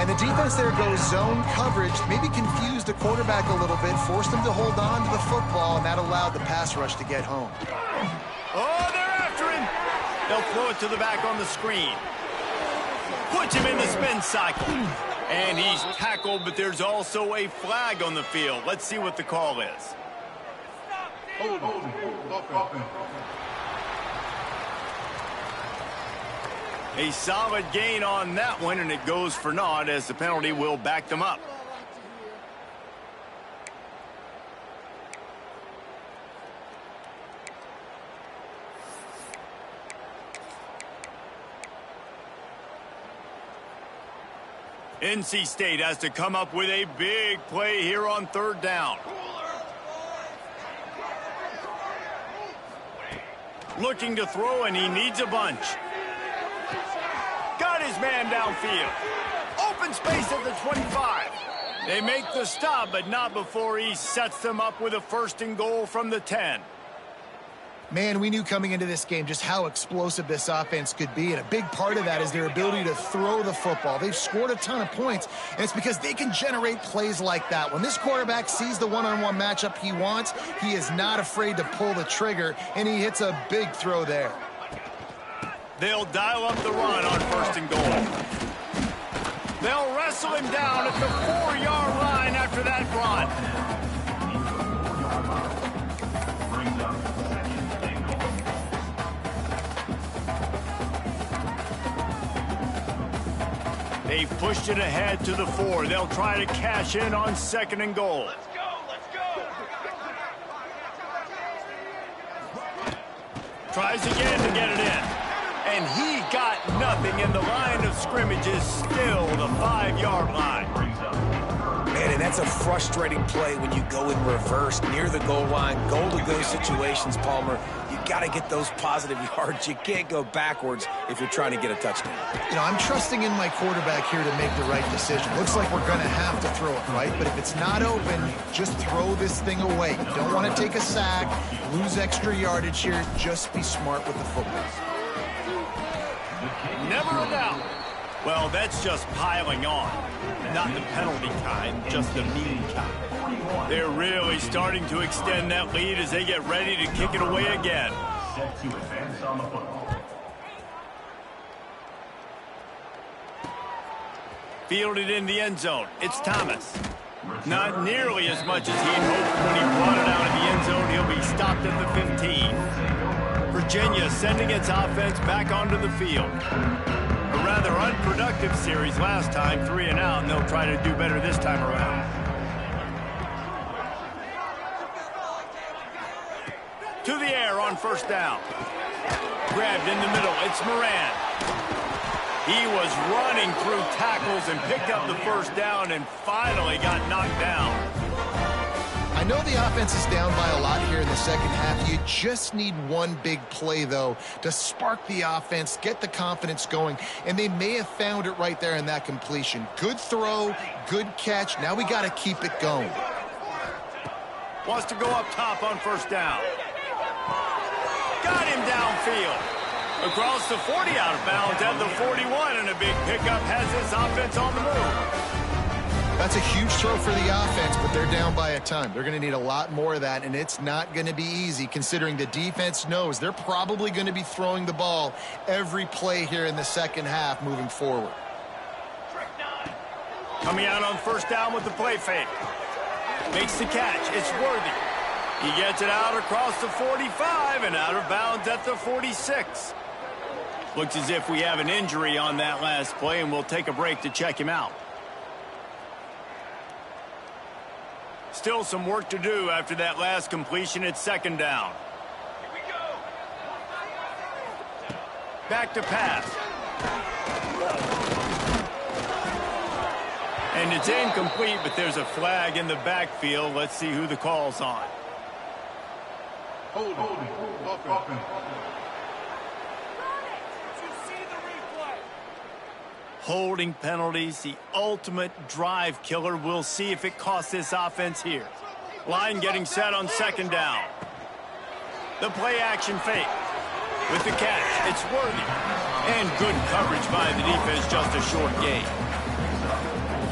S2: And the defense there goes zone coverage, maybe confused the quarterback a little bit, forced him to hold on to the football, and that allowed the pass rush to get home.
S1: Oh, they're after him. They'll throw it to the back on the screen. Puts him in the spin cycle. And he's tackled, but there's also a flag on the field. Let's see what the call is. A solid gain on that one, and it goes for naught as the penalty will back them up. NC State has to come up with a big play here on 3rd down. Looking to throw, and he needs a bunch. Got his man downfield. Open space at the 25. They make the stop, but not before he sets them up with a 1st and goal from the 10.
S2: Man, we knew coming into this game just how explosive this offense could be, and a big part of that is their ability to throw the football. They've scored a ton of points, and it's because they can generate plays like that. When this quarterback sees the one-on-one matchup he wants, he is not afraid to pull the trigger, and he hits a big throw there.
S1: They'll dial up the run on 1st and goal. They'll wrestle him down at the 4-yard line after that run.
S5: Brings up 2nd and goal.
S1: They've pushed it ahead to the 4. They'll try to cash in on 2nd and goal.
S5: Let's go, let's go.
S1: Tries again to get it in. And he got nothing, and the line of scrimmage is still the 5-yard line.
S3: Man, and that's a frustrating play when you go in reverse near the goal line. Goal-to-go situations, Palmer. You got to get those positive yards. You can't go backwards if you're trying to get a touchdown.
S2: You know, I'm trusting in my quarterback here to make the right decision. Looks like we're going to have to throw it, right? But if it's not open, just throw this thing away. You don't want to take a sack, lose extra yardage here. Just be smart with the football.
S1: Never a doubt. Well, that's just piling on. Not the penalty kind, just the mean kind. They're really starting to extend that lead as they get ready to kick it away again.
S5: Set to advance on the football.
S1: Fielded in the end zone. It's Thomas. Not nearly as much as he'd hoped when he brought it out of the end zone. He'll be stopped at the 15. Virginia sending its offense back onto the field. A rather unproductive series last time, 3 and out, and they'll try to do better this time around. To the air on 1st down. Grabbed in the middle, it's Moran. He was running through tackles and picked up the 1st down and finally got knocked down.
S2: I know the offense is down by a lot here in the second half. You just need one big play, though, to spark the offense, get the confidence going, and they may have found it right there in that completion. Good throw, good catch. Now we got to keep it going.
S1: Wants to go up top on 1st down. Got him downfield. Across the 40, out of bounds at the 41, and a big pickup has this offense on the move.
S2: That's a huge throw for the offense, but they're down by a ton. They're going to need a lot more of that, and it's not going to be easy considering the defense knows they're probably going to be throwing the ball every play here in the second half moving forward.
S1: Coming out on 1st down with the play fake. Makes the catch. It's Worthy. He gets it out across the 45 and out of bounds at the 46. Looks as if we have an injury on that last play, and we'll take a break to check him out. Still some work to do after that last completion at 2nd down. Here we go. Back to pass. And it's incomplete, but there's a flag in the backfield. Let's see who the call's on.
S5: Holding. Offense.
S1: Holding penalties, the ultimate drive killer. We'll see if it costs this offense here. Line getting set on 2nd down. The play action fake. With the catch, it's Worthy. And good coverage by the defense, just a short gain.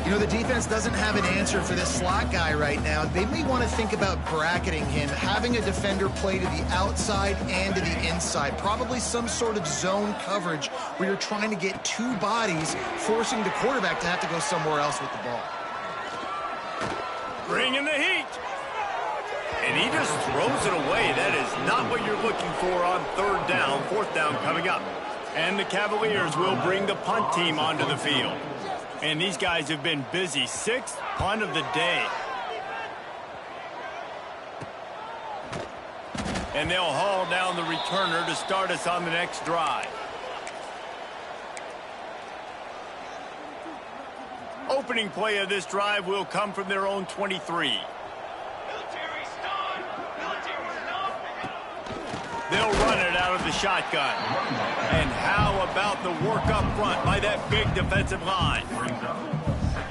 S2: You know, the defense doesn't have an answer for this slot guy right now. They may want to think about bracketing him, having a defender play to the outside and to the inside. Probably some sort of zone coverage where you're trying to get 2 bodies, forcing the quarterback to have to go somewhere else with the ball.
S1: Bringing the heat. And he just throws it away. That is not what you're looking for on 3rd down. 4th down coming up. And the Cavaliers will bring the punt team onto the field. And these guys have been busy. 6th punt of the day. And they'll haul down the returner to start us on the next drive. Opening play of this drive will come from their own 23. They'll run it out of the shotgun. And how about the work up front by that big defensive line?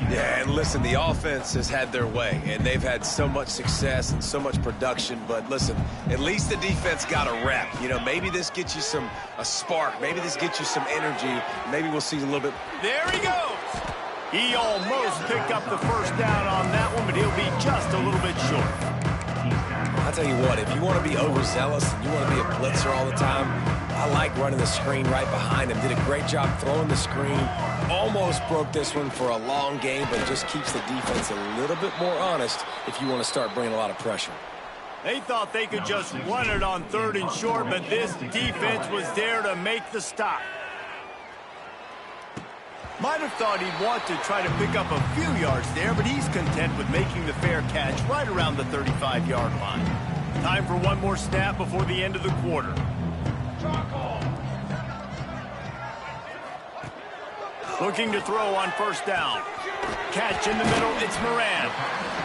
S3: Yeah, and listen, the offense has had their way, and they've had so much success and so much production. But listen, at least the defense got a rep. You know, maybe this gets you a spark. Maybe this gets you some energy. Maybe we'll see a little bit.
S1: There he goes. He almost picked up the first down on that one, but he'll be just a little bit short.
S3: I'll tell you what, if you want to be overzealous and you want to be a blitzer all the time, I like running the screen right behind him. Did a great job throwing the screen. Almost broke this one for a long game, but just keeps the defense a little bit more honest if you want to start bringing a lot of pressure.
S1: They thought they could just run it on 3rd and short, but this defense was there to make the stop. Might have thought he'd want to try to pick up a few yards there, but he's content with making the fair catch right around the 35-yard line. Time for one more snap before the end of the quarter. Looking to throw on 1st down. Catch in the middle, it's Moran.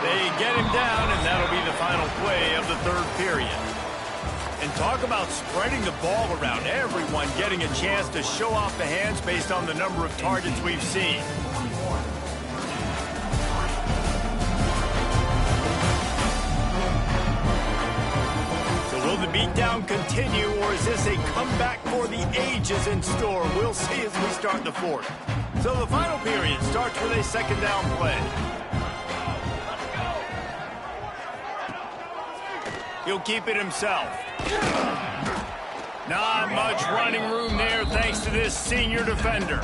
S1: They get him down, and that'll be the final play of the 3rd period. And talk about spreading the ball around, everyone getting a chance to show off the hands based on the number of targets we've seen. So will the beatdown continue, or is this a comeback for the ages in store? We'll see as we start the 4th. So the final period starts with a 2nd down play. He'll keep it himself. Not much running room there thanks to this senior defender.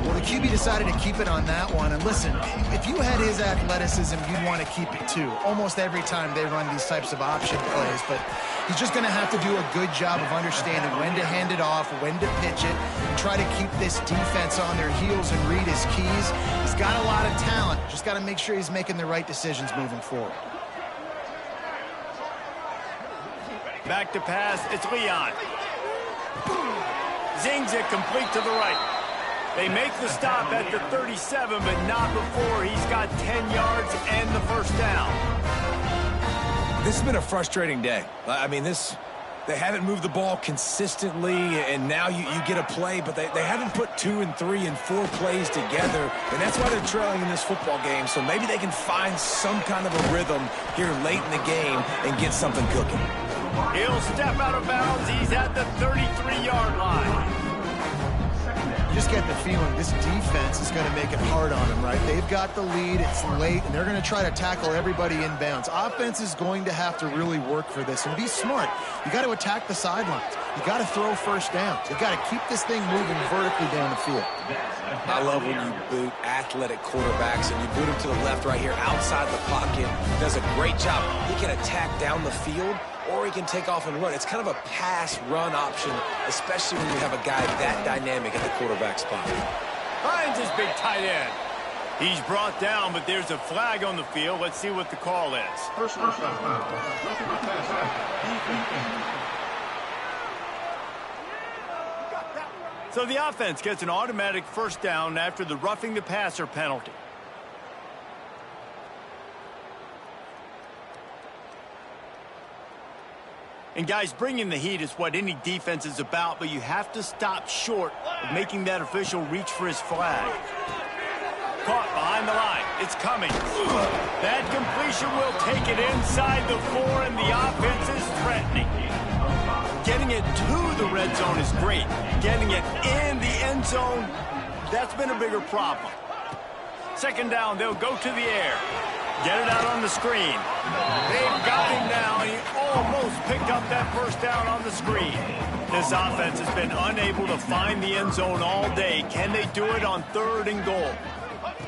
S2: Well, the QB decided to keep it on that one. And listen, if you had his athleticism, you'd want to keep it too. Almost every time they run these types of option plays. But he's just going to have to do a good job of understanding when to hand it off, when to pitch it, and try to keep this defense on their heels and read his keys. He's got a lot of talent. Just got to make sure he's making the right decisions moving forward.
S1: Back to pass, it's Leon. Zings it complete to the right. They make the stop at the 37, but not before he's got 10 yards and the 1st down.
S3: This has been a frustrating day. I mean, they haven't moved the ball consistently, and now you get a play, but they haven't put 2 and 3 and 4 plays together, and that's why they're trailing in this football game. So maybe they can find some kind of a rhythm here late in the game and get something cooking.
S1: He'll step out of bounds. He's at the 33-yard line.
S2: You just get the feeling this defense is going to make it hard on him, right? They've got the lead. It's late, and they're going to try to tackle everybody in bounds. Offense is going to have to really work for this. And be smart. You got to attack the sidelines. You got to throw 1st downs. You got to keep this thing moving vertically down the field.
S3: I love when you boot athletic quarterbacks, and you boot him to the left right here outside the pocket. Does a great job. He can attack down the field, or he can take off and run. It's kind of a pass-run option, especially when you have a guy that dynamic at the quarterback spot.
S1: Finds his big tight end. He's brought down, but there's a flag on the field. Let's see what the call is. So the offense gets an automatic 1st down after the roughing the passer penalty. And guys, bringing the heat is what any defense is about, but you have to stop short of making that official reach for his flag. Caught behind the line. It's coming. That completion will take it inside the 4, and the offense is threatening. Getting it to the red zone is great. Getting it in the end zone, that's been a bigger problem. 2nd down, they'll go to the air. Get it out on the screen. They've got him now, and he almost picked up that 1st down on the screen. This offense has been unable to find the end zone all day. Can they do it on 3rd and goal?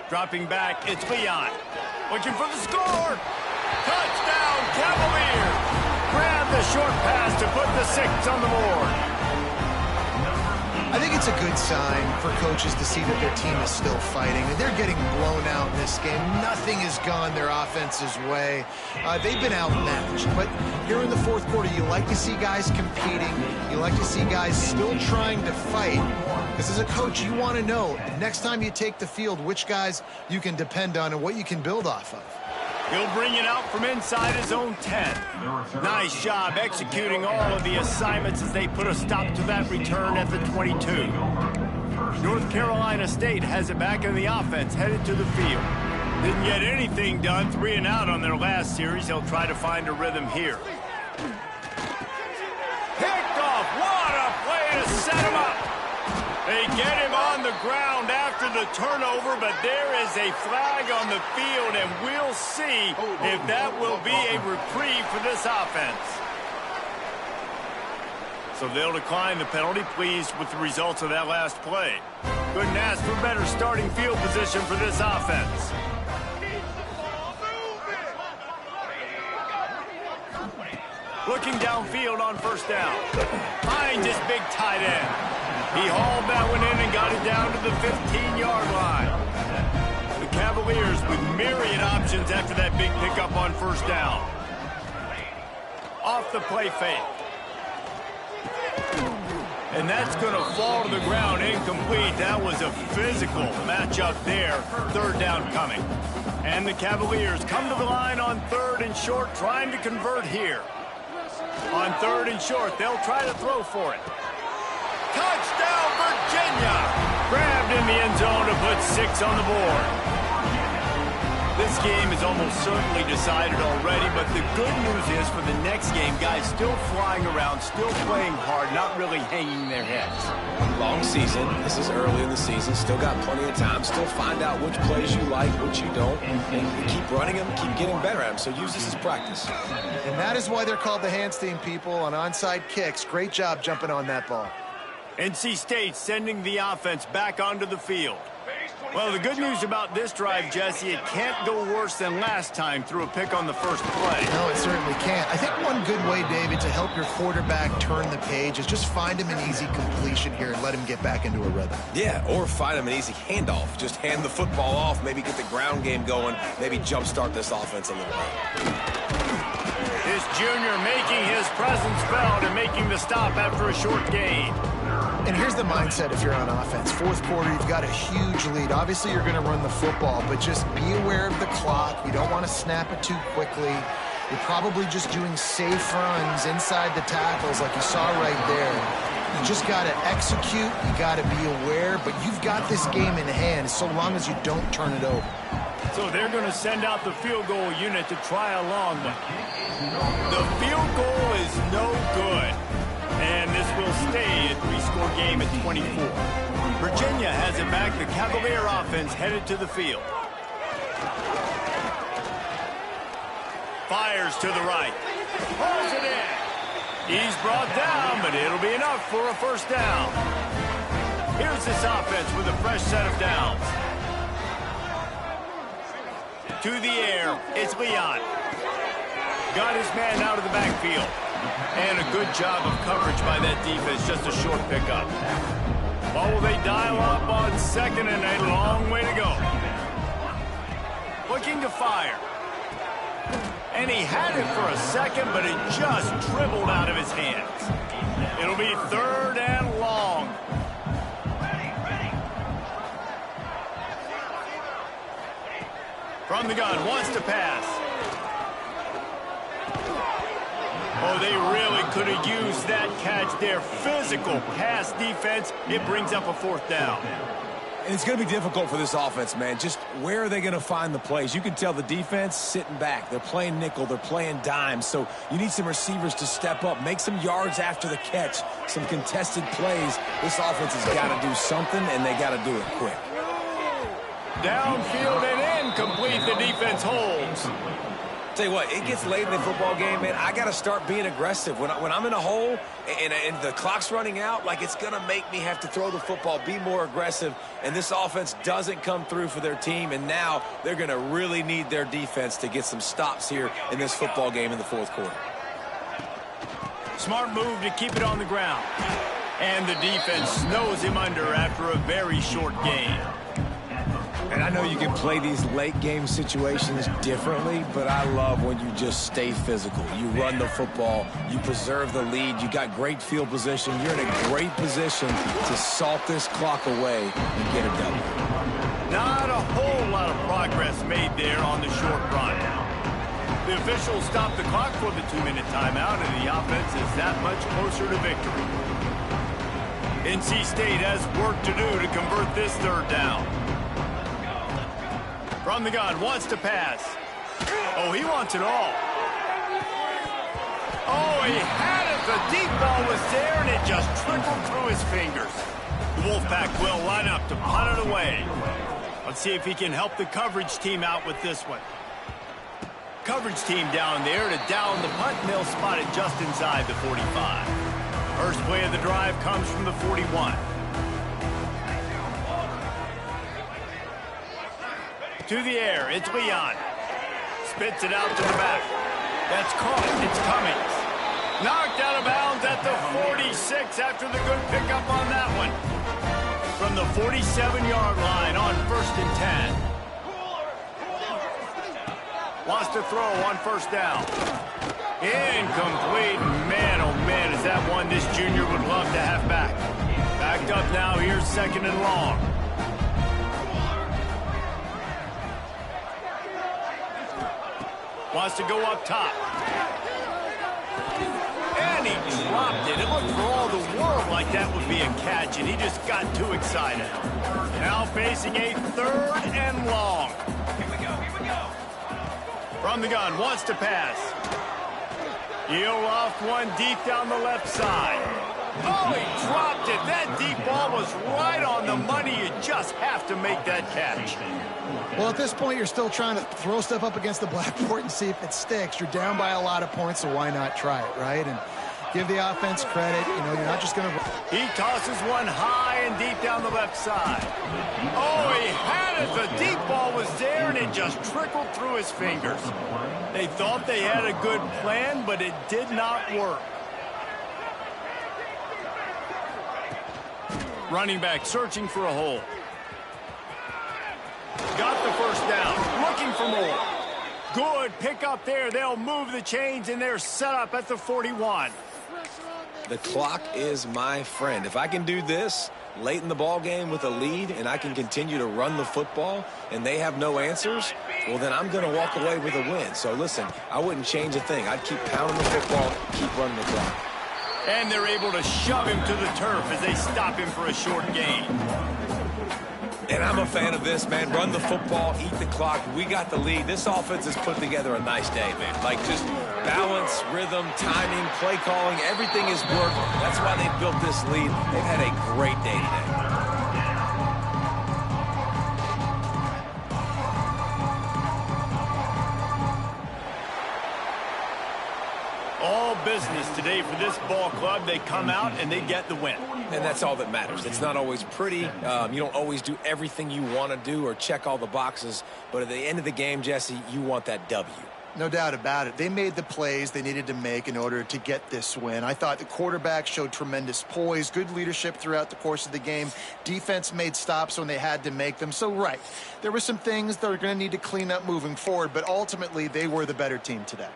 S1: Dropping back, it's Leon. Looking for the score. Touchdown, Cavaliers. Grab the short pass to put the 6 on the board.
S2: I think it's a good sign for coaches to see that their team is still fighting. They're getting blown out in this game. Nothing has gone their offense's way. They've been outmatched. But here in the 4th quarter, you like to see guys competing. You like to see guys still trying to fight. Because as a coach, you want to know, next time you take the field, which guys you can depend on and what you can build off of.
S1: He'll bring it out from inside his own 10. Nice job executing all of the assignments as they put a stop to that return at the 22. North Carolina State has it back in the offense, headed to the field. Didn't get anything done, 3 and out on their last series. They'll try to find a rhythm here. Picked off, what a play to set him up. They get him on the ground after the turnover, but there is a flag on the field, and we'll see if that will be a reprieve for this offense. So they'll decline the penalty, pleased with the results of that last play. Couldn't ask for better starting field position for this offense. Looking downfield on first down. Finds his big tight end. He hauled that one in and got it down to the 15-yard line. The Cavaliers with myriad options after that big pickup on first down. Off the play fake. And that's going to fall to the ground, incomplete. That was a physical matchup there. Third down coming. And the Cavaliers come to the line on 3rd and short, trying to convert here. On 3rd and short, they'll try to throw for it. Touchdown, Virginia! Grabbed in the end zone to put 6 on the board. This game is almost certainly decided already, but the good news is for the next game, guys still flying around, still playing hard, not really hanging their heads.
S3: Long season. This is early in the season. Still got plenty of time. Still find out which plays you like, which you don't, and keep running them, keep getting better at them. So use this as practice.
S2: And that is why they're called the hands team, people, on onside kicks. Great job jumping on that ball.
S1: NC State sending the offense back onto the field. Well, the good news about this drive, Jesse, it can't go worse than last time through a pick on the first play.
S2: No, it certainly can't. I think one good way, David, to help your quarterback turn the page is just find him an easy completion here and let him get back into a rhythm.
S3: Yeah, or find him an easy handoff. Just hand the football off, maybe get the ground game going, maybe jumpstart this offense a little bit.
S1: This junior making his presence felt and making the stop after a short gain.
S2: And here's the mindset if you're on offense. Fourth quarter, you've got a huge lead. Obviously, you're going to run the football, but just be aware of the clock. You don't want to snap it too quickly. You're probably just doing safe runs inside the tackles like you saw right there. You just got to execute. You got to be aware, but you've got this game in hand so long as you don't turn it over.
S1: So they're going to send out the field goal unit to try a long one. The field goal is no good. And this will stay a 3-score game at 24. Virginia has it back. The Cavalier offense headed to the field. Fires to the right. Pulls it in. He's brought down, but it'll be enough for a first down. Here's this offense with a fresh set of downs. To the air, it's Leon. Got his man out of the backfield. And a good job of coverage by that defense, just a short pickup. Ball will they dial up on 2nd and a long way to go. Looking to fire. And he had it for a second, but it just dribbled out of his hands. It'll be 3rd and long. From the gun, wants to pass. Oh, they really could have used that catch there. Physical pass defense. It brings up a 4th down.
S3: And it's going to be difficult for this offense, man. Just where are they going to find the plays? You can tell the defense sitting back. They're playing nickel. They're playing dime. So you need some receivers to step up, make some yards after the catch, some contested plays. This offense has got to do something, and they got to do it quick.
S1: Downfield and incomplete. The defense holds.
S3: Tell you what, it gets late in the football game, man. I got to start being aggressive. When I'm in a hole and the clock's running out, like it's going to make me have to throw the football, be more aggressive. And this offense doesn't come through for their team. And now they're going to really need their defense to get some stops here in this football game in the 4th quarter.
S1: Smart move to keep it on the ground. And the defense snows him under after a very short game.
S3: And I know you can play these late game situations differently, but I love when you just stay physical. You run the football, you preserve the lead, you got great field position, you're in a great position to salt this clock away and get a W.
S1: Not a whole lot of progress made there on the short run. The officials stopped the clock for the 2-minute timeout, and the offense is that much closer to victory. NC State has work to do to convert this third down. From the gun, wants to pass. Oh, he wants it all. Oh, he had it. The deep ball was there, and it just trickled through his fingers. The Wolfpack will line up to punt it away. Let's see if he can help the coverage team out with this one. Coverage team down there to down the punt, and they'll spot it just inside the 45. First play of the drive comes from the 41. To the air, it's Leon. Spits it out to the back. That's caught. It's Cummings. Knocked out of bounds at the 46 after the good pickup on that one. From the 47-yard line on 1st and 10. Wants to throw on first down. Incomplete. Man, oh man, is that one this junior would love to have back. Backed up now. Here's 2nd and long. Wants to go up top. And he dropped it. It looked for all the world like that would be a catch, and he just got too excited. Now facing a 3rd and long.
S5: Here we go.
S1: From the gun, wants to pass. He'll loft one deep down the left side. Oh, he dropped it. That deep ball was right on the money. You just have to make that catch.
S2: Well, at this point, you're still trying to throw stuff up against the blackboard and see if it sticks. You're down by a lot of points, so why not try it, right? And give the offense credit. You know, you're not just going to...
S1: He tosses one high and deep down the left side. Oh, he had it. The deep ball was there, and it just trickled through his fingers. They thought they had a good plan, but it did not work. Running back searching for a hole. Got the first down. Looking for more. Good pick up there. They'll move the chains, and they're set up at the 41.
S3: The clock is my friend. If I can do this late in the ball game with a lead and I can continue to run the football and they have no answers, well, then I'm going to walk away with a win. So, listen, I wouldn't change a thing. I'd keep pounding the football, keep running the clock.
S1: And they're able to shove him to the turf as they stop him for a short gain.
S3: And I'm a fan of this, man. Run the football, eat the clock. We got the lead. This offense has put together a nice day, man. Like, just balance, rhythm, timing, play calling, everything has worked. That's why they built this lead. They've had a great day today.
S1: All business today for this ball club. They come out and they get the win.
S3: And that's all that matters. It's not always pretty. You don't always do everything you want to do or check all the boxes. But at the end of the game, Jesse, you want that W.
S2: No doubt about it. They made the plays they needed to make in order to get this win. I thought the quarterback showed tremendous poise, good leadership throughout the course of the game. Defense made stops when they had to make them. So, right, there were some things that are going to need to clean up moving forward, but ultimately they were the better team today.